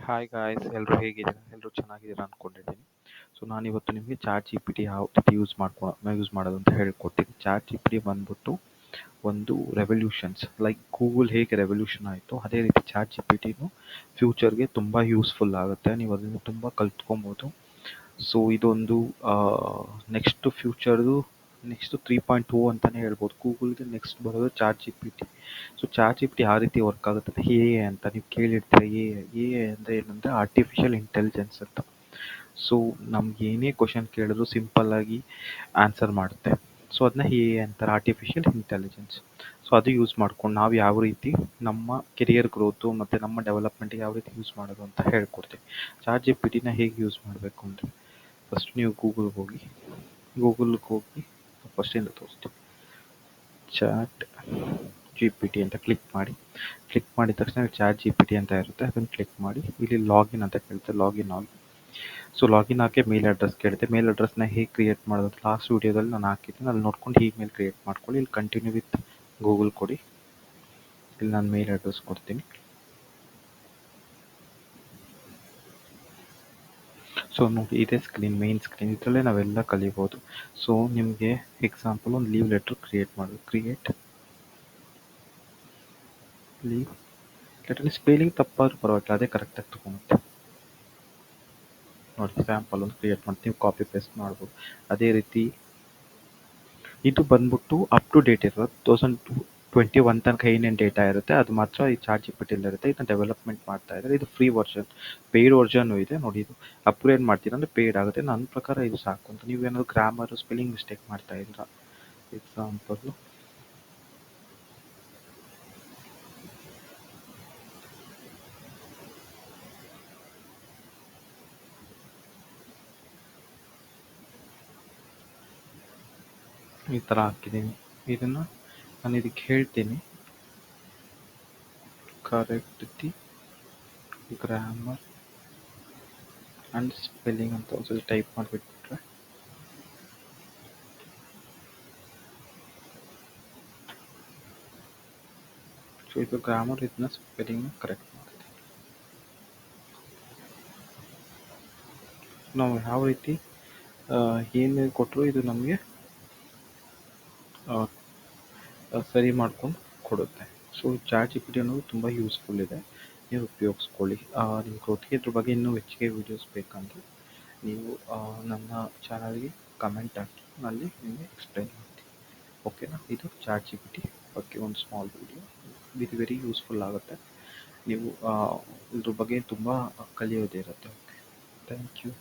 Hi guys, ಎಲ್ಲರೂ ಹೇಗಿದ್ದೀರಾ? ಎಲ್ಲರೂ ಚೆನ್ನಾಗಿದ್ದೀರಾ ಅನ್ಕೊಂಡಿದ್ದೀನಿ. ಸೊ ನಾನಿವತ್ತು ನಿಮಗೆ ಚಾಟ್ ಜಿ ಪಿ ಟಿ ಯಾವ ರೀತಿ ಯೂಸ್ ಮಾಡೋದು ಅಂತ ಹೇಳ್ಕೊಡ್ತೀನಿ. ಚಾಟ್ ಜಿ ಪಿ ಟಿ ಬಂದ್ಬಿಟ್ಟು ಒಂದು ರೆವಲ್ಯೂಷನ್ಸ್ ಲೈಕ್ ಗೂಗಲ್ ಹೇಗೆ ರೆವಲ್ಯೂಷನ್ ಆಯಿತು, ಅದೇ ರೀತಿ ಚಾಟ್ ಜಿ ಪಿ ಟಿನೂ ಫ್ಯೂಚರ್ಗೆ ತುಂಬ ಯೂಸ್ಫುಲ್ ಆಗುತ್ತೆ. ನೀವು ಅದನ್ನು ತುಂಬ ಕಲ್ತ್ಕೊಬೋದು. ಸೊ ಇದೊಂದು ನೆಕ್ಸ್ಟ್ ಫ್ಯೂಚರ್ದು ನೆಕ್ಸ್ಟ್ 3.2 ಅಂತಲೇ ಹೇಳ್ಬೋದು. ಗೂಗಲ್ಗೆ ನೆಕ್ಸ್ಟ್ ಬರೋದು chat G P T. So chat G P T ಯಾವ ರೀತಿ ವರ್ಕ್ ಆಗುತ್ತೆ ಅಂದರೆ ಅಂತ ನೀವು ಕೇಳಿರ್ತೀರ. ಅಂದರೆ ಏನಂದರೆ ಆರ್ಟಿಫಿಷಿಯಲ್ ಇಂಟೆಲಿಜೆನ್ಸ್ ಅಂತ. ಸೊ ನಮ್ಗೆ ಏನೇ ಕ್ವಶನ್ ಕೇಳಿದ್ರು ಸಿಂಪಲ್ಲಾಗಿ ಆನ್ಸರ್ ಮಾಡುತ್ತೆ. ಸೊ ಅದನ್ನ ಅಂತಾರೆ, ಆರ್ಟಿಫಿಷಿಯಲ್ ಇಂಟೆಲಿಜೆನ್ಸ್. ಸೊ ಅದು ಯೂಸ್ ಮಾಡ್ಕೊಂಡು ನಾವು ಯಾವ ರೀತಿ ನಮ್ಮ ಕೆರಿಯರ್ ಗ್ರೋತು ಮತ್ತು ನಮ್ಮ ಡೆವಲಪ್ಮೆಂಟಿಗೆ ಯಾವ ರೀತಿ ಯೂಸ್ ಮಾಡೋದು ಅಂತ ಹೇಳ್ಕೊಡ್ತೀವಿ. ಚಾಟ್ ಜಿ ಪಿ ಟಿನ ಹೇಗೆ ಯೂಸ್ ಮಾಡಬೇಕು ಅಂದರೆ ಫಸ್ಟ್ ನೀವು ಗೂಗಲ್ಗೆ ಹೋಗಿ ಫಸ್ಟಿಂದ ತೋರಿಸ್ತೀನಿ. ಚಾಟ್ ಜಿ ಪಿ ಟಿ ಅಂತ ಕ್ಲಿಕ್ ಮಾಡಿದ ತಕ್ಷಣ ಚಾಟ್ ಜಿ ಪಿ ಟಿ ಅಂತ ಇರುತ್ತೆ, ಅದನ್ನು ಕ್ಲಿಕ್ ಮಾಡಿ ಇಲ್ಲಿ ಲಾಗಿನ್ ಅಂತ ಕೇಳುತ್ತೆ, ಲಾಗಿನ್ ಆಗಿ. ಸೊ ಲಾಗಿನ್ ಆಗಿ ಮೇಲ್ ಅಡ್ರೆಸ್ ಕೇಳುತ್ತೆ. ಮೇಲ್ ಅಡ್ರೆಸ್ನ ಹೇಗೆ ಕ್ರಿಯೇಟ್ ಮಾಡೋದು ಲಾಸ್ಟ್ ವೀಡಿಯೋದಲ್ಲಿ ನಾನು ಹಾಕಿದ್ದೀನಿ, ಅಲ್ಲಿ ನೋಡ್ಕೊಂಡು ಹೀಗೆ ಮೇಲ್ ಕ್ರಿಯೇಟ್ ಮಾಡ್ಕೊಳ್ಳಿ. ಇಲ್ಲಿ ಕಂಟಿನ್ಯೂ ವಿತ್ ಗೂಗಲ್ ಕೊಡಿ. ಇಲ್ಲಿ ನಾನು ಮೇಲ್ ಅಡ್ರೆಸ್ ಕೊಡ್ತೀನಿ. ಸೊ ನೋಡಿ, ಇದೇ ಮೇನ್ ಸ್ಕ್ರೀನ್, ಇದರಲ್ಲೇ ನಾವೆಲ್ಲ ಕಲಿಬೋದು. ಸೊ ನಿಮಗೆ ಎಕ್ಸಾಂಪಲ್ ಒಂದು ಲೀವ್ ಲೆಟ್ರ್ ಕ್ರಿಯೇಟ್ ಮಾಡೋದು. ಲೀವ್ ಲೆಟ್ರಲ್ಲಿ ಸ್ಪೆಲ್ಲಿಂಗ್ ತಪ್ಪಾದ್ರೂ ಪರವಾಗಿಲ್ಲ, ಅದೇ ಕರೆಕ್ಟಾಗಿ ತೊಗೊಳುತ್ತೆ. ನೋಡಿ, ಸ್ಯಾಂಪಲ್ ಒಂದು ಕ್ರಿಯೇಟ್ ಮಾಡ್ತೀವಿ, ಕಾಪಿ ಪೇಸ್ಟ್ ಮಾಡ್ಬೋದು. ಅದೇ ರೀತಿ ಇದು ಬಂದ್ಬಿಟ್ಟು ಅಪ್ ಟು ಡೇಟ್ ಇರೋದು 2021 ತನಕ ಏನೇನು ಡೇಟಾ ಇರುತ್ತೆ ಅದು ಮಾತ್ರ ಈ ಚಾಟ್ ಜಿ ಪಿ ಟಿಲಿ ಇರುತ್ತೆ. ಇದನ್ನ ಡೆವಲಪ್ಮೆಂಟ್ ಮಾಡ್ತಾ ಇದ್ದಾರೆ. ಇದು ಫ್ರೀ ವರ್ಷನ್, ಪೇಯ್ಡ್ ವರ್ಷನ್ನು ಇದೆ. ನೋಡಿ, ಇದು ಅಪ್ಗ್ರೇಡ್ ಮಾಡ್ತೀರಾ ಅಂದರೆ ಪೇಯ್ಡ್ ಆಗುತ್ತೆ. ನನ್ನ ಪ್ರಕಾರ ಇದು ಸಾಕು ಅಂತ. ನೀವೇನಾದ್ರು ಗ್ರಾಮರು ಸ್ಪೆಲ್ಲಿಂಗ್ ಮಿಸ್ಟೇಕ್ ಮಾಡ್ತಾ ಇದ್ದೀರಾ, ಎಕ್ಸಾಂಪಲ್ಲು ಈ ಥರ ಹಾಕಿದ್ದೀನಿ. ಇದನ್ನು ನಾನು ಇದಕ್ಕೆ ಹೇಳ್ತೀನಿ, correct the grammar and spelling ಅಂತ ಒಂದ್ಸಲ ಟೈಪ್ ಮಾಡಿಬಿಟ್ರೆ ಸೊ ಇದು ಗ್ರಾಮರ್, ಇದನ್ನ ಸ್ಪೆಲ್ಲಿಂಗ್ನ ಕರೆಕ್ಟ್ ಮಾಡಿದೆ. ನಾವು ಯಾವ ರೀತಿ ಏನು ಕೊಟ್ಟರು ಇದು ನಮಗೆ ಸರಿ ಮಾಡ್ಕೊಂಡು ಕೊಡುತ್ತೆ. So chat G P T ಅನ್ನೋದು ತುಂಬ ಯೂಸ್ಫುಲ್ ಇದೆ, ನೀವು ಉಪಯೋಗಿಸ್ಕೊಳ್ಳಿ. ನಿಮ್ಮ ಗ್ರೋತ್ಗೆ ಇದ್ರ ಬಗ್ಗೆ ಇನ್ನೂ ಹೆಚ್ಚಿಗೆ ವೀಡಿಯೋಸ್ ಬೇಕಂದರೆ ನೀವು ನನ್ನ ಚಾನಲ್ಗೆ ಕಮೆಂಟ್ ಹಾಕಿ, ಅಲ್ಲಿ ನಿಮಗೆ ಎಕ್ಸ್ಪ್ಲೈನ್ ಮಾಡ್ತೀನಿ. ಓಕೆನಾ? ಇದು ಚಾಟ್ ಜಿ ಪಿ ಟಿ ಬಗ್ಗೆ ಒಂದು ಸ್ಮಾಲ್ ವೀಡಿಯೋ. ಇದು ವೆರಿ ಯೂಸ್ಫುಲ್ ಆಗುತ್ತೆ. ನೀವು ಇದ್ರ ಬಗ್ಗೆ ತುಂಬ ಕಲಿಯೋದೇ ಇರುತ್ತೆ. Okay, thank you.